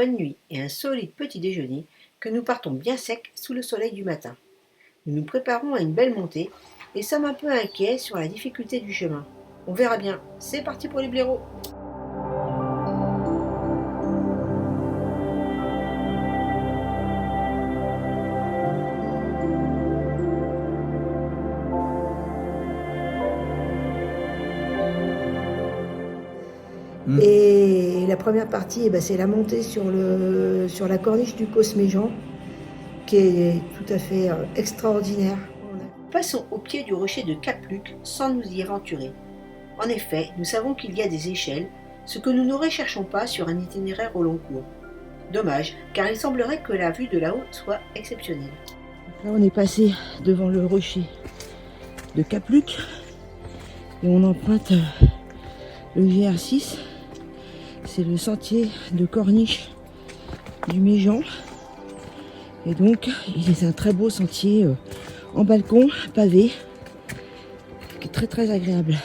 bonne nuit et un solide petit déjeuner que nous partons bien secs sous le soleil du matin. Nous nous préparons à une belle montée et sommes un peu inquiets sur la difficulté du chemin. On verra bien. C'est parti pour les blaireaux. Et la première partie, c'est la montée sur la corniche du Cosméjean, qui est tout à fait extraordinaire. Passons au pied du rocher de Cap-Luc sans nous y aventurer. En effet, nous savons qu'il y a des échelles, ce que nous ne recherchons pas sur un itinéraire au long cours. Dommage, car il semblerait que la vue de là-haut soit exceptionnelle. Là, on est passé devant le rocher de Cap-Luc et on emprunte le GR6. C'est le sentier de corniche du Méjean. Et donc, il est un très beau sentier en balcon, pavé, qui est très très agréable.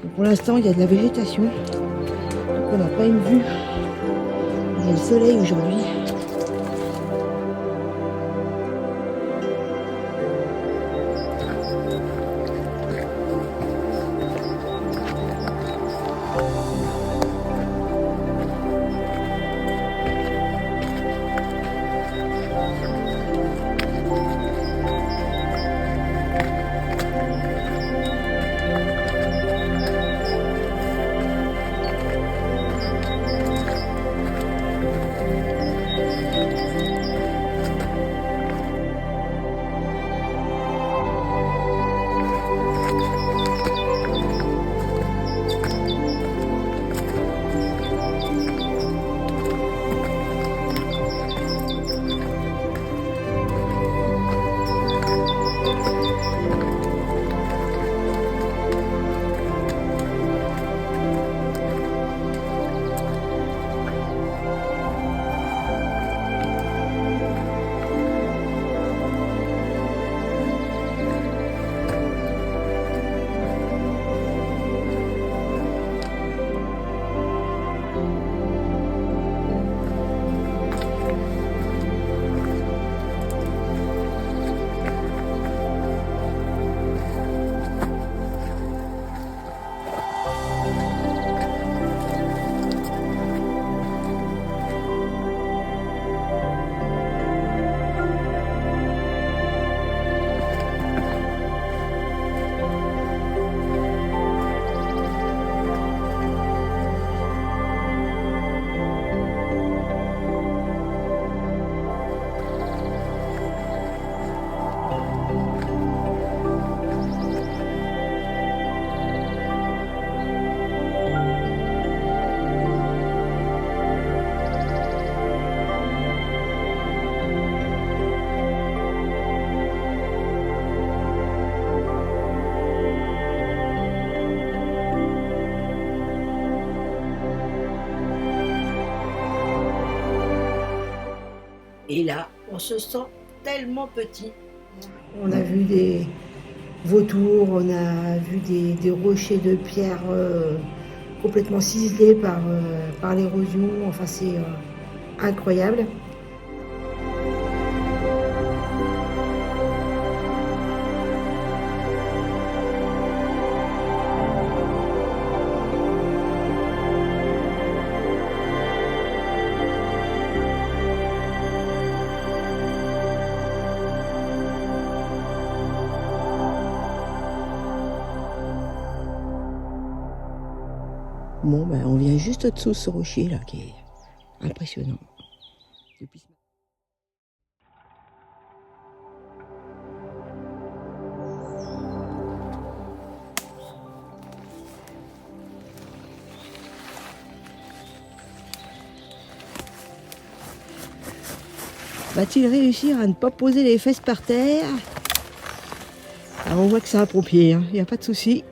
Donc pour l'instant, il y a de la végétation. Donc on n'a pas une vue. Il y a le soleil aujourd'hui. Et là, on se sent tellement petit. On a vu des vautours, on a vu des rochers de pierre complètement ciselés par l'érosion. Enfin, c'est incroyable. Bon, on vient juste au-dessous de ce rocher là qui est impressionnant. Depuis... Va-t-il réussir à ne pas poser les fesses par terre? Alors on voit que c'est un pompier, il n'y a pas de souci.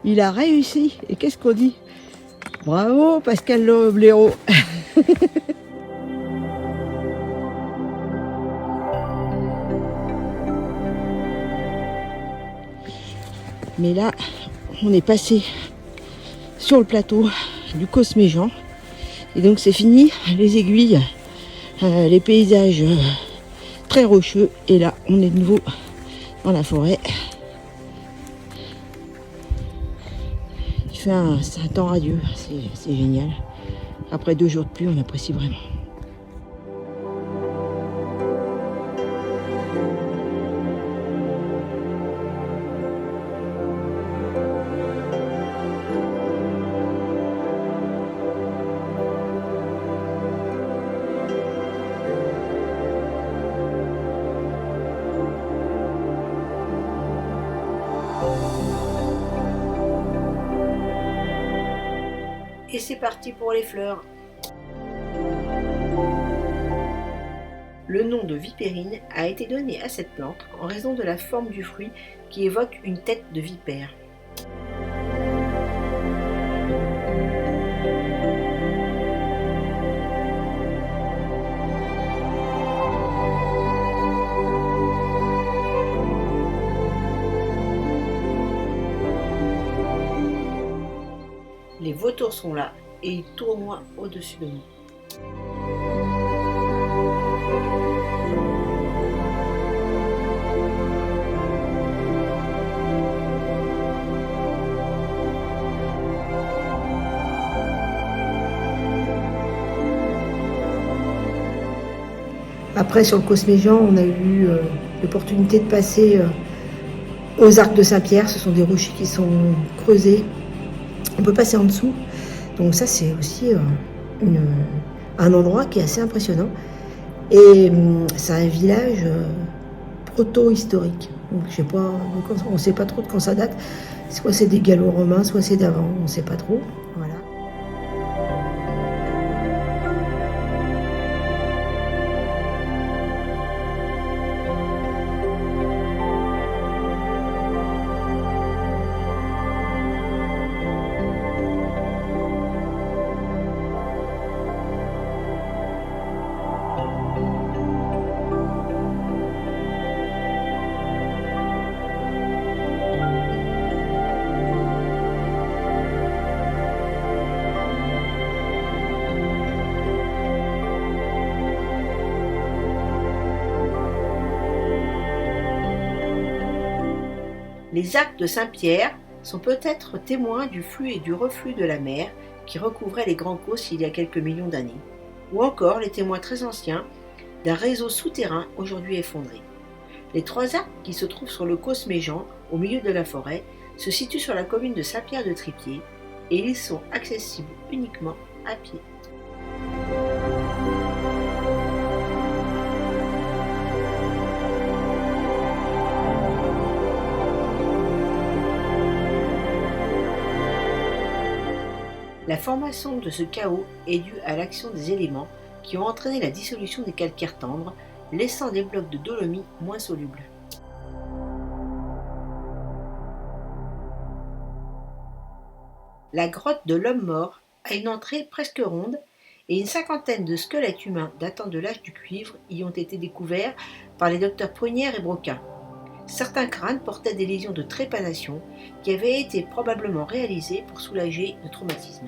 Il a réussi. Et qu'est-ce qu'on dit? Bravo Pascal le blaireau. Mais là, on est passé sur le plateau du Cosméjean. Et donc c'est fini, les aiguilles, les paysages très rocheux. Et là, on est de nouveau dans la forêt. C'est un temps radieux, c'est génial. Après 2 jours de pluie, on apprécie vraiment. Et c'est parti pour les fleurs. Le nom de vipérine a été donné à cette plante en raison de la forme du fruit qui évoque une tête de vipère. Les vautours sont là et ils tournoient au-dessus de nous. Après, sur le Cosméjean, on a eu l'opportunité de passer aux Arcs de Saint-Pierre. Ce sont des rochers qui sont creusés. On peut passer en dessous. Donc ça, c'est aussi un endroit qui est assez impressionnant. Et c'est un village proto-historique. Donc, je sais pas, on ne sait pas trop de quand ça date. Soit c'est des gallo-romains, soit c'est d'avant. On ne sait pas trop. Voilà. Les Arcs de Saint-Pierre sont peut-être témoins du flux et du reflux de la mer qui recouvrait les Grands Causses il y a quelques millions d'années, ou encore les témoins très anciens d'un réseau souterrain aujourd'hui effondré. Les 3 arcs qui se trouvent sur le Cosméjean, au milieu de la forêt, se situent sur la commune de Saint-Pierre-de-Tripier et ils sont accessibles uniquement à pied. La formation de ce chaos est due à l'action des éléments qui ont entraîné la dissolution des calcaires tendres, laissant des blocs de dolomie moins solubles. La grotte de l'homme mort a une entrée presque ronde et une 50aine de squelettes humains datant de l'âge du cuivre y ont été découverts par les docteurs Prunière et Broca. Certains crânes portaient des lésions de trépanation qui avaient été probablement réalisées pour soulager le traumatisme.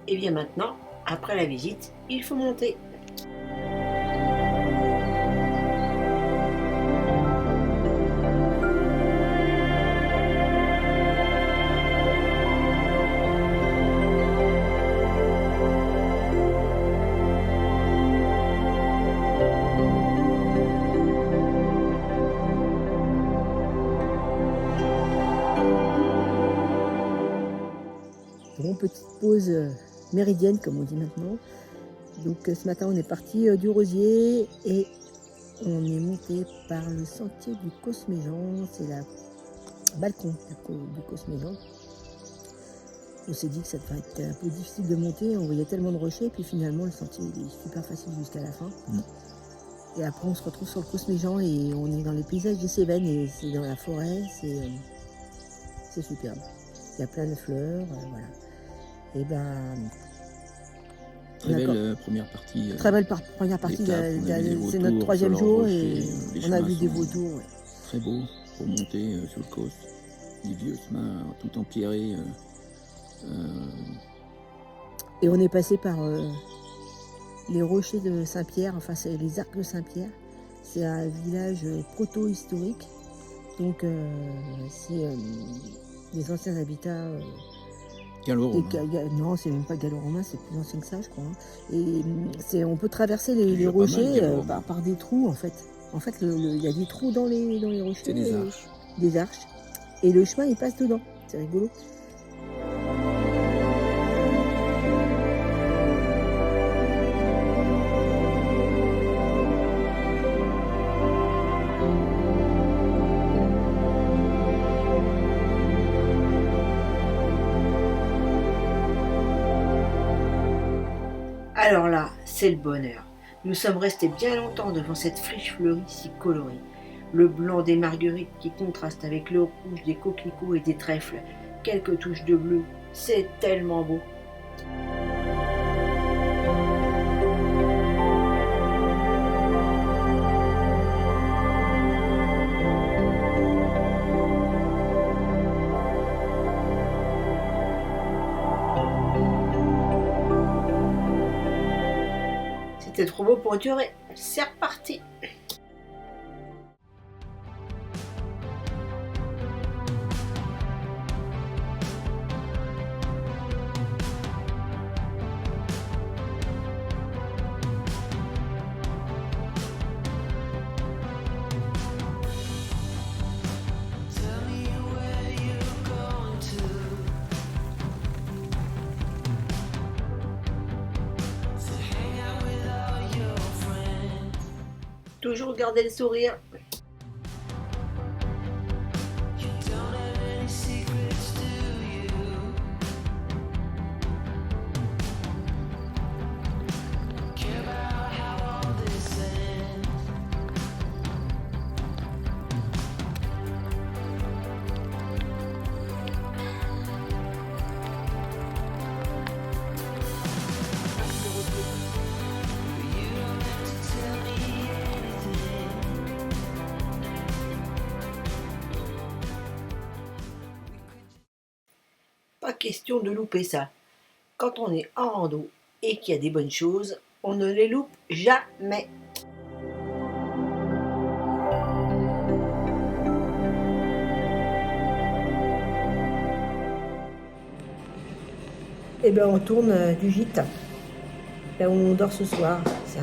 Et bien maintenant, après la visite, il faut monter. Bon, petite pause méridienne comme on dit maintenant. Donc ce matin on est parti du Rosier et on est monté par le sentier du Cosméjean, c'est le balcon du Cosméjean. On s'est dit que ça devait être un peu difficile de monter, on voyait tellement de rochers, puis finalement le sentier est super facile jusqu'à la fin. Et après on se retrouve sur le Cosméjean et on est dans les paysages des Cévennes et c'est dans la forêt, c'est superbe. Il y a plein de fleurs, voilà. Et ben, Très belle première partie. Très belle première partie, c'est notre 3e jour et on a vu des vautours. Ouais. Très beau pour monter sur le Causse. Des vieux chemins tout empierrés. Et on est passé par les rochers de Saint-Pierre, enfin c'est les arcs de Saint-Pierre. C'est un village proto-historique, donc c'est des anciens habitats. Gallo-romain. Non, c'est même pas gallo-romain, c'est plus ancien que ça, je crois. Et on peut traverser les rochers par des trous, en fait. En fait, il y a des trous dans les rochers. C'est des arches. Des arches. Et le chemin, il passe dedans. C'est rigolo. Alors là, c'est le bonheur. Nous sommes restés bien longtemps devant cette friche fleurie si colorée. Le blanc des marguerites qui contraste avec le rouge des coquelicots et des trèfles. Quelques touches de bleu. C'est tellement beau. C'était trop beau pour durer. C'est reparti. Toujours garder le sourire. Pas question de louper ça. Quand on est en rando et qu'il y a des bonnes choses, on ne les loupe jamais. Et ben on tourne du gîte. Là où on dort ce soir. C'est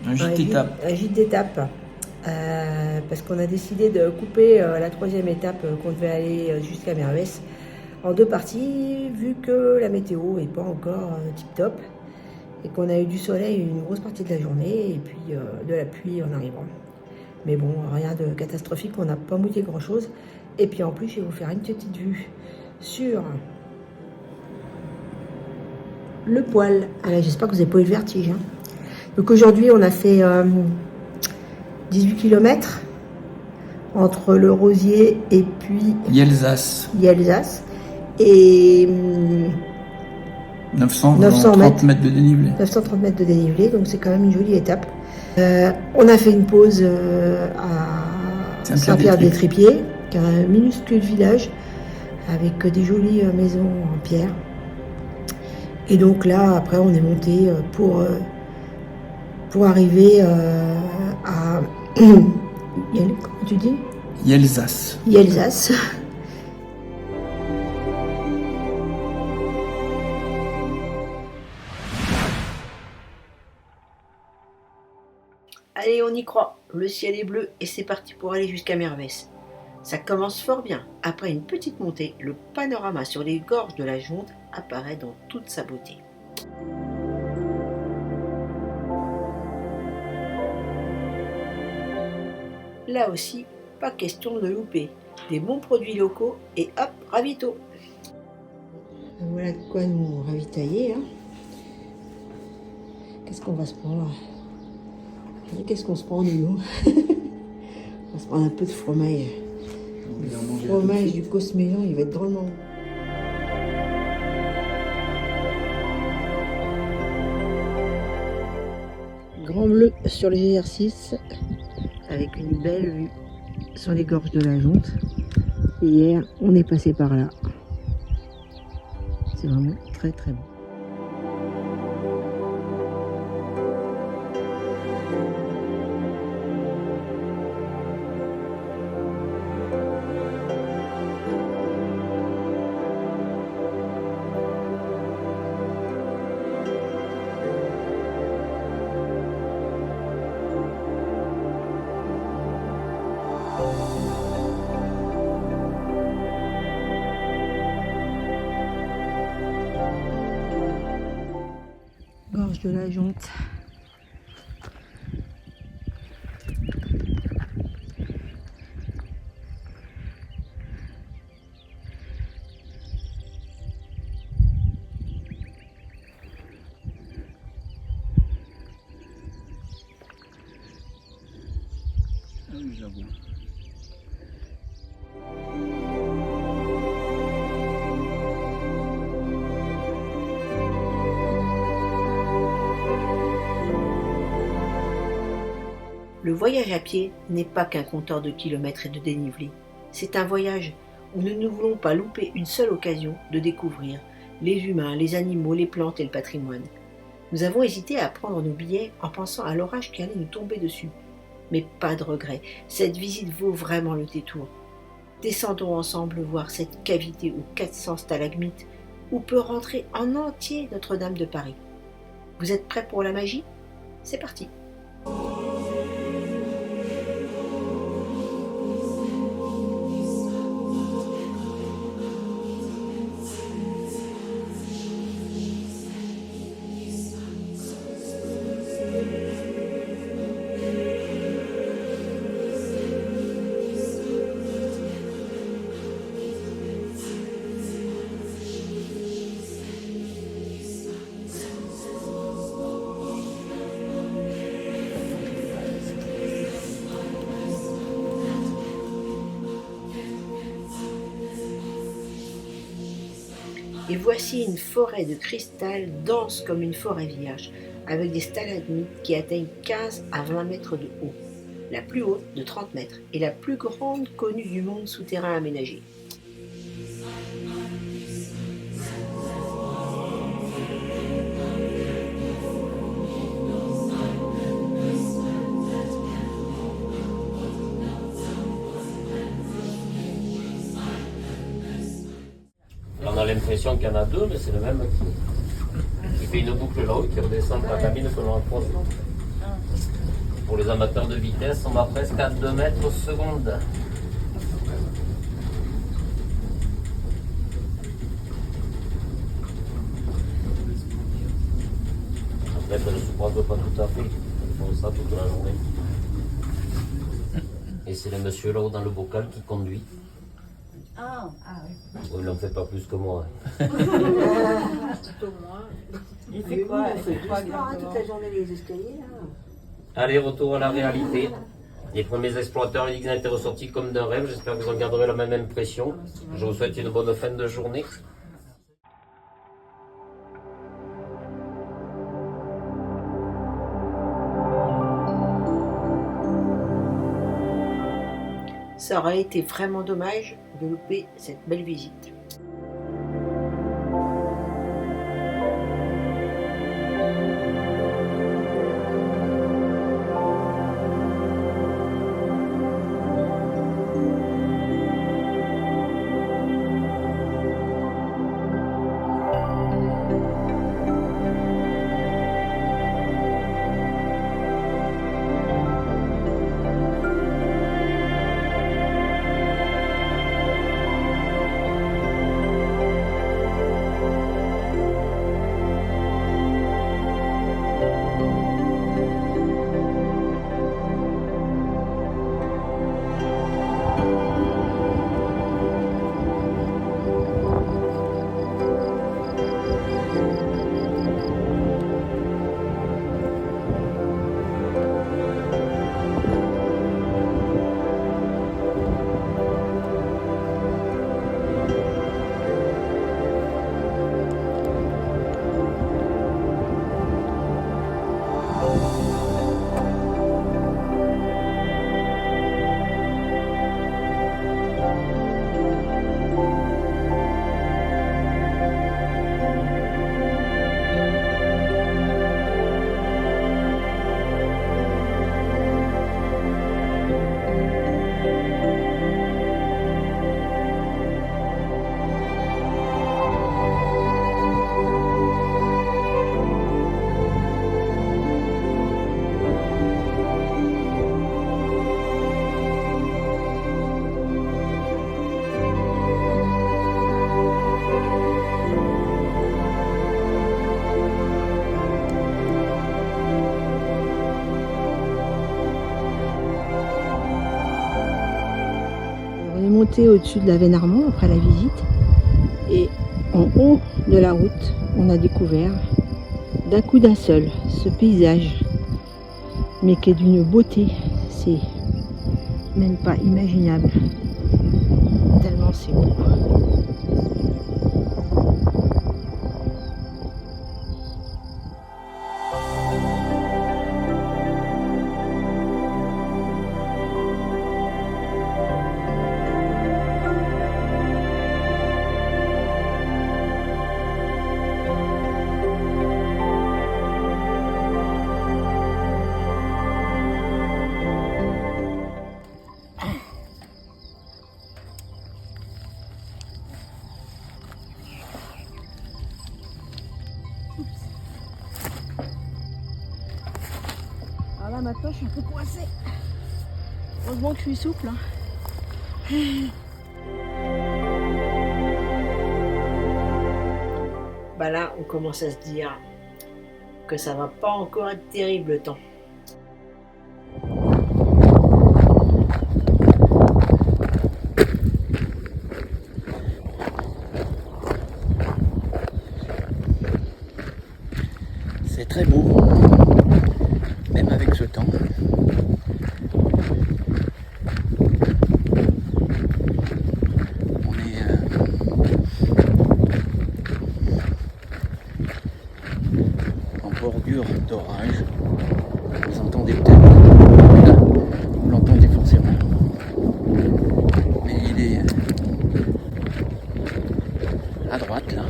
un gîte d'étape. Un gîte d'étape. Parce qu'on a décidé de couper la 3e étape qu'on devait aller jusqu'à Mervès en 2 parties, vu que la météo n'est pas encore tip top et qu'on a eu du soleil une grosse partie de la journée et puis de la pluie en arrivant. Mais bon, rien de catastrophique, on n'a pas mouillé grand chose. Et puis en plus, je vais vous faire une petite vue sur le poil. J'espère que vous n'avez pas eu le vertige. Hein. Donc aujourd'hui, on a fait 18 km entre le Rosier et puis Yelzas. Et 930 mètres de dénivelé. 930 mètres de dénivelé, donc c'est quand même une jolie étape. On a fait une pause à Saint-Pierre-des-Tripiers, qui est un minuscule village avec des jolies maisons en pierre. Et donc là, après, on est monté pour arriver à comment tu dis ? Yelzas. Allez, on y croit. Le ciel est bleu et c'est parti pour aller jusqu'à Mervès. Ça commence fort bien. Après une petite montée, le panorama sur les gorges de la Jonte apparaît dans toute sa beauté. Là aussi, pas question de louper. Des bons produits locaux et hop, ravito. Voilà de quoi nous ravitailler. Hein. Qu'est-ce qu'on va se prendre ? Qu'est-ce qu'on se prend, nous ? On va se prendre un peu de fromage. Le fromage du Cosméjean, il va être drôlement bon. Grand Bleu sur le GR6 avec une belle vue sur les gorges de la Jonte. Hier, on est passé par là. C'est vraiment très très beau. Gorge de la Jonte. Ah oui, j'avoue. Le voyage à pied n'est pas qu'un compteur de kilomètres et de dénivelé. C'est un voyage où nous ne voulons pas louper une seule occasion de découvrir les humains, les animaux, les plantes et le patrimoine. Nous avons hésité à prendre nos billets en pensant à l'orage qui allait nous tomber dessus. Mais pas de regret, cette visite vaut vraiment le détour. Descendons ensemble voir cette cavité aux 400 stalagmites où peut rentrer en entier Notre-Dame de Paris. Vous êtes prêts pour la magie? C'est parti! Et voici une forêt de cristal dense comme une forêt vierge, avec des stalagmites qui atteignent 15 à 20 mètres de haut, la plus haute de 30 mètres et la plus grande connue du monde souterrain aménagé. On a l'impression qu'il y en a deux, mais c'est le même qui fait une boucle là-haut qui redescend de la cabine que l'on approche. Pour les amateurs de vitesse, on va presque à 2 mètres au seconde. Après, ça ne se croise pas tout à fait. Ils font ça toute la journée. Et c'est le monsieur là-haut dans le bocal qui conduit. Ah oui. Il n'en fait pas plus que moi. Tout au moins. Il fait quoi exactement toute la journée les escaliers là. Allez, retour à la réalité. Les premiers explorateurs ils étaient ressortis comme d'un rêve. J'espère que vous en garderez la même impression. Je vous souhaite une bonne fin de journée. Ça aurait été vraiment dommage de louper cette belle visite. monté au-dessus de la Veine Armand après la visite. Et en haut de la route, on a découvert d'un coup d'un seul ce paysage, mais qui est d'une beauté, c'est même pas imaginable, tellement c'est beau. Alors là maintenant je suis un peu coincée. Heureusement que je suis souple. Bah là on commence à se dire que ça va pas encore être terrible le temps. C'est très beau, même avec ce temps. On est en bordure d'orage. Vous entendez peut-être, là, vous l'entendez forcément. Mais il est à droite là.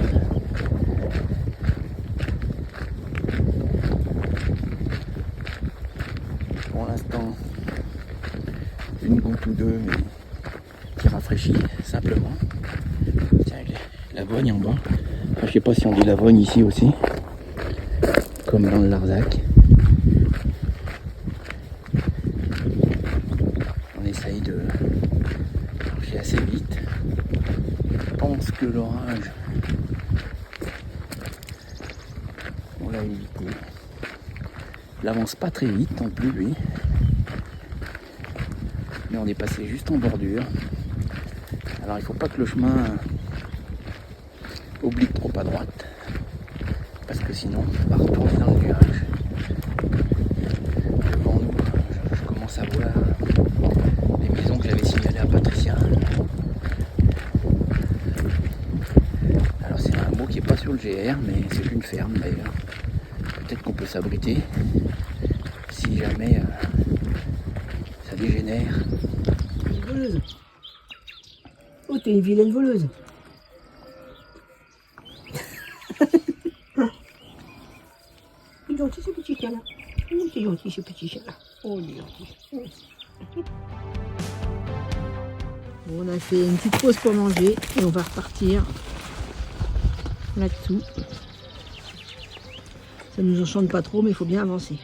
Pour l'instant, une goutte ou deux, mais qui rafraîchit simplement. Tiens, l'avoine en bas. Enfin, je sais pas si on dit l'avoine ici aussi, comme dans le Larzac. On essaye de marcher assez vite. Je pense que l'orage, on l'a évité. Il avance pas très vite non plus, lui. Mais on est passé juste en bordure. Alors il faut pas que le chemin oblique trop à droite, parce que sinon on va retourner dans le nuage. Devant nous, je commence à voir les maisons que j'avais signalées à Patricia. Alors c'est un mot qui est pas sur le GR, mais c'est une ferme d'ailleurs. Peut-être qu'on peut s'abriter si jamais ça dégénère. Une voleuse. Oh, t'es une vilaine voleuse. Il est gentil ce petit chien là. Il est gentil ce petit chien là. Oh, il est gentil. Bon, on a fait une petite pause pour manger et on va repartir là-dessous. Ça nous enchante pas trop, mais il faut bien avancer.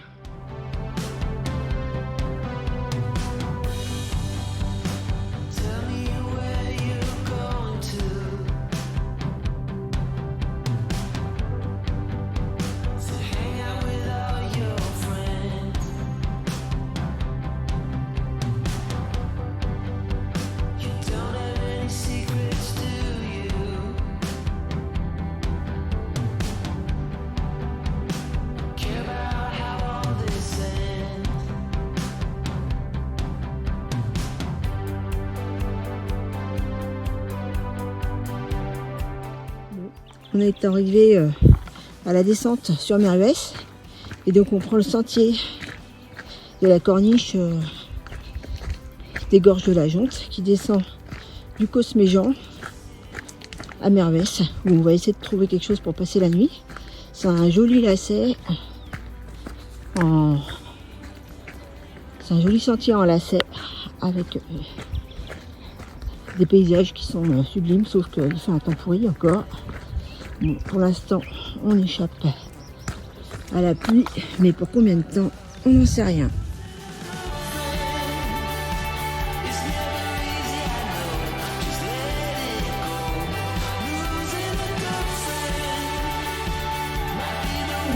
On est arrivé à la descente sur Mervès et donc on prend le sentier de la corniche des gorges de la Jonte qui descend du Cosméjean à Mervès, où on va essayer de trouver quelque chose pour passer la nuit. C'est un joli lacet, c'est un joli sentier en lacet avec des paysages qui sont sublimes, sauf qu'il fait un temps pourri encore. Bon, pour l'instant, on échappe à la pluie, mais pour combien de temps, on n'en sait rien.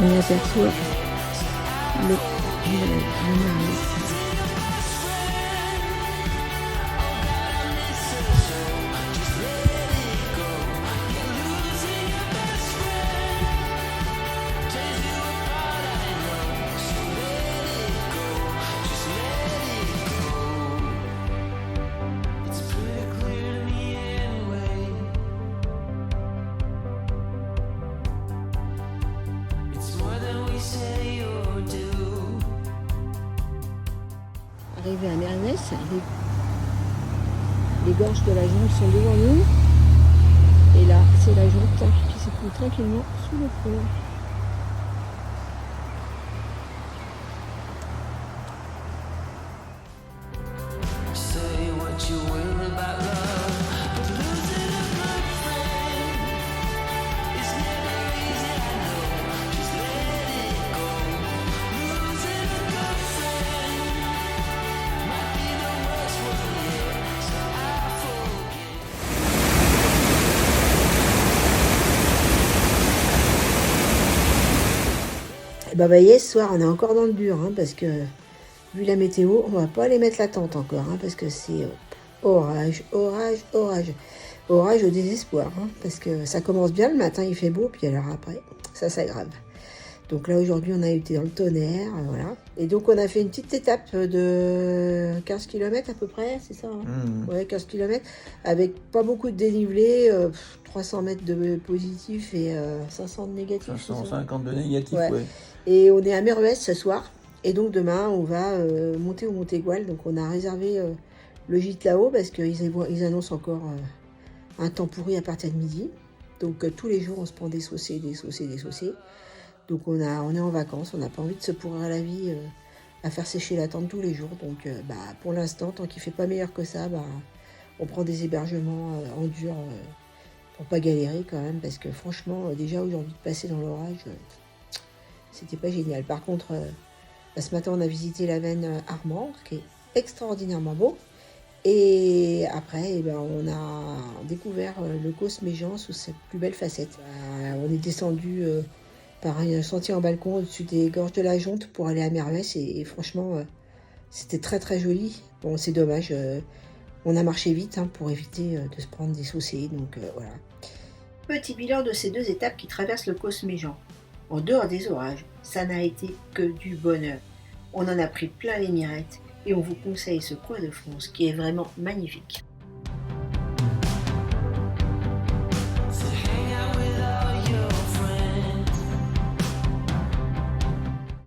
On aperçoit le Mervès. Arrivé à Mernès, les gorges de la Jonte sont devant nous. Et là, c'est la Jonte qui s'écoule tranquillement sous le pont. Et bah voyez, ce soir on est encore dans le dur, hein, parce que vu la météo, on va pas aller mettre la tente encore, hein, parce que c'est orage, orage, orage. Orage au désespoir, hein, parce que ça commence bien le matin, il fait beau, puis alors après, ça s'aggrave. Donc là aujourd'hui on a été dans le tonnerre, voilà. Et donc on a fait une petite étape de 15 km à peu près, c'est ça, hein, ouais, 15 km, avec pas beaucoup de dénivelé, 300 mètres de positif et 500 de négatif. 550 de négatif, ouais. Et on est à Mervès ce soir. Et donc demain, on va monter au Montégoal. Donc on a réservé le gîte là-haut parce qu'ils annoncent encore un temps pourri à partir de midi. Donc tous les jours, on se prend des saucés, des saucés, des saucés. Donc on est en vacances, on n'a pas envie de se pourrir la vie à faire sécher la tente tous les jours. Donc pour l'instant, tant qu'il ne fait pas meilleur que ça, on prend des hébergements en dur pour pas galérer quand même. Parce que franchement, déjà aujourd'hui de passer dans l'orage, c'était pas génial. Par contre, ce matin, on a visité la veine Armand, qui est extraordinairement beau. Et après, on a découvert le Causse Méjean sous sa plus belle facette. On est descendu par un sentier en balcon au-dessus des gorges de la Jonte pour aller à Mervès. Et franchement, c'était très très joli. Bon, c'est dommage. On a marché vite pour éviter de se prendre des saucés. Donc voilà. Petit bilan de ces 2 étapes qui traversent le Causse Méjean. En dehors des orages, ça n'a été que du bonheur. On en a pris plein les mirettes et on vous conseille ce coin de France qui est vraiment magnifique.